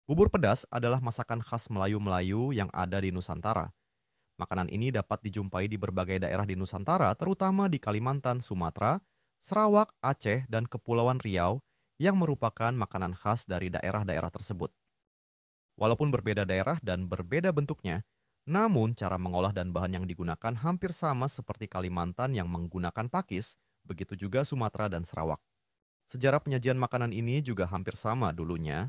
Bubur pedas adalah masakan khas Melayu-Melayu yang ada di Nusantara. Makanan ini dapat dijumpai di berbagai daerah di Nusantara, terutama di Kalimantan, Sumatera, Sarawak, Aceh, dan Kepulauan Riau yang merupakan makanan khas dari daerah-daerah tersebut. Walaupun berbeda daerah dan berbeda bentuknya, namun cara mengolah dan bahan yang digunakan hampir sama seperti Kalimantan yang menggunakan pakis, begitu juga Sumatera dan Sarawak. Sejarah penyajian makanan ini juga hampir sama dulunya.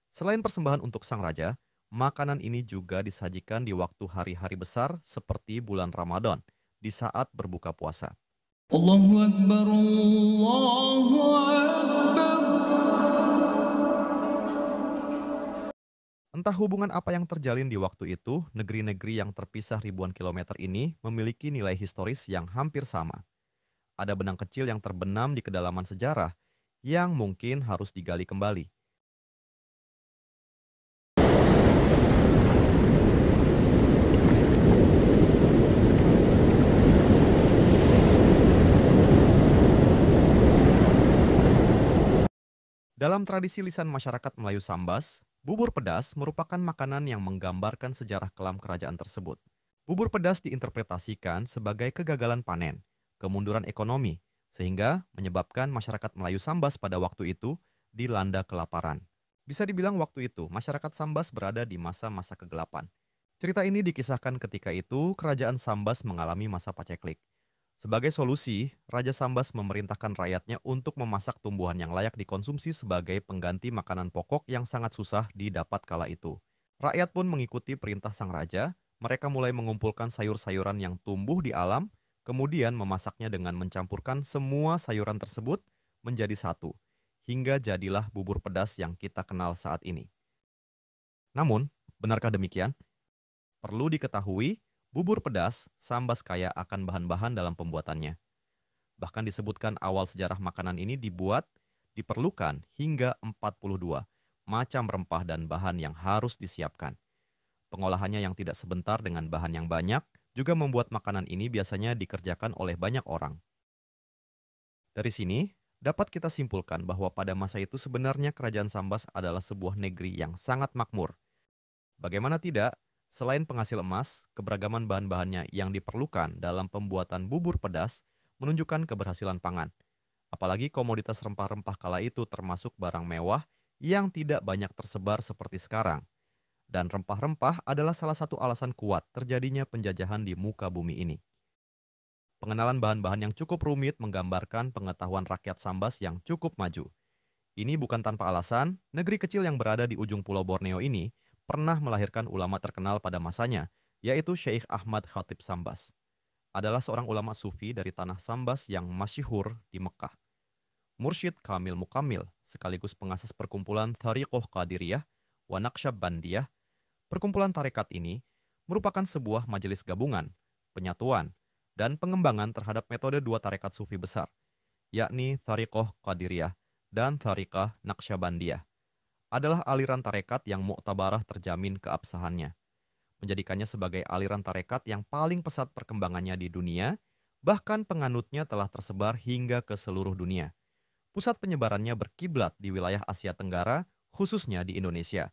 Selain persembahan untuk sang raja, makanan ini juga disajikan di waktu hari-hari besar seperti bulan Ramadan, di saat berbuka puasa. Allahu Akbar, Allahu Akbar. Entah hubungan apa yang terjalin di waktu itu, negeri-negeri yang terpisah ribuan kilometer ini memiliki nilai historis yang hampir sama. Ada benang kecil yang terbenam di kedalaman sejarah yang mungkin harus digali kembali. Dalam tradisi lisan masyarakat Melayu Sambas, bubur pedas merupakan makanan yang menggambarkan sejarah kelam kerajaan tersebut. Bubur pedas diinterpretasikan sebagai kegagalan panen, kemunduran ekonomi, sehingga menyebabkan masyarakat Melayu Sambas pada waktu itu dilanda kelaparan. Bisa dibilang waktu itu, masyarakat Sambas berada di masa-masa kegelapan. Cerita ini dikisahkan ketika itu kerajaan Sambas mengalami masa paceklik. Sebagai solusi, Raja Sambas memerintahkan rakyatnya untuk memasak tumbuhan yang layak dikonsumsi sebagai pengganti makanan pokok yang sangat susah didapat kala itu. Rakyat pun mengikuti perintah sang raja, mereka mulai mengumpulkan sayur-sayuran yang tumbuh di alam, kemudian memasaknya dengan mencampurkan semua sayuran tersebut menjadi satu, hingga jadilah bubur pedas yang kita kenal saat ini. Namun, benarkah demikian? Perlu diketahui, bubur pedas Sambas kaya akan bahan-bahan dalam pembuatannya. Bahkan disebutkan awal sejarah makanan ini diperlukan hingga 42 macam rempah dan bahan yang harus disiapkan. Pengolahannya yang tidak sebentar dengan bahan yang banyak juga membuat makanan ini biasanya dikerjakan oleh banyak orang. Dari sini, dapat kita simpulkan bahwa pada masa itu sebenarnya kerajaan Sambas adalah sebuah negeri yang sangat makmur. Bagaimana tidak, selain penghasil emas, keberagaman bahan-bahannya yang diperlukan dalam pembuatan bubur pedas menunjukkan keberhasilan pangan. Apalagi komoditas rempah-rempah kala itu termasuk barang mewah yang tidak banyak tersebar seperti sekarang. Dan rempah-rempah adalah salah satu alasan kuat terjadinya penjajahan di muka bumi ini. Pengenalan bahan-bahan yang cukup rumit menggambarkan pengetahuan rakyat Sambas yang cukup maju. Ini bukan tanpa alasan, negeri kecil yang berada di ujung pulau Borneo ini pernah melahirkan ulama terkenal pada masanya, yaitu Syekh Ahmad Khatib Sambas. Adalah seorang ulama sufi dari tanah Sambas yang masyhur di Mekah. Mursyid Kamil Mukamil, sekaligus pengasas perkumpulan Thariqoh Qadiriyah wa Naqsyabandiyah. Perkumpulan tarekat ini merupakan sebuah majelis gabungan, penyatuan, dan pengembangan terhadap metode dua tarekat sufi besar, yakni Thariqoh Qadiriyah dan Thariqah Naqsyabandiyah. Adalah aliran tarekat yang muktabarah terjamin keabsahannya, menjadikannya sebagai aliran tarekat yang paling pesat perkembangannya di dunia, bahkan penganutnya telah tersebar hingga ke seluruh dunia. Pusat penyebarannya berkiblat di wilayah Asia Tenggara, khususnya di Indonesia,